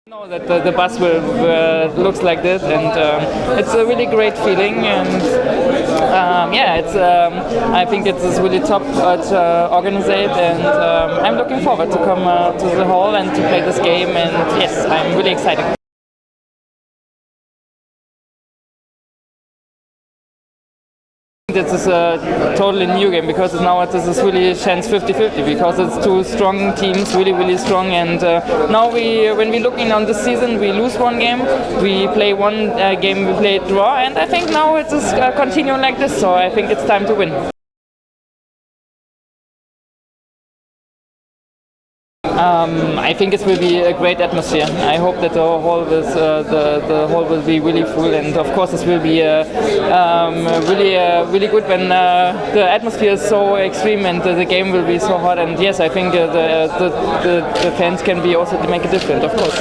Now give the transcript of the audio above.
Know that the bus will looks like this, and it's a really great feeling. And yeah, it's I think it's really top organized, and I'm looking forward to come to the hall and to play this game. And yes, I'm really excited. This is a totally new game because now this is really a chance 50-50 because it's two strong teams, really strong. And now when we looking on the season, we lose one game, we play one game, we play draw, and I think now it is continuing like this. So I think it's time to win. I think it will be a great atmosphere. I hope that the hall will be really full, and of course this will be really good when the atmosphere is so extreme and the game will be so hot. And yes, I think the fans can be also to make a difference, of course.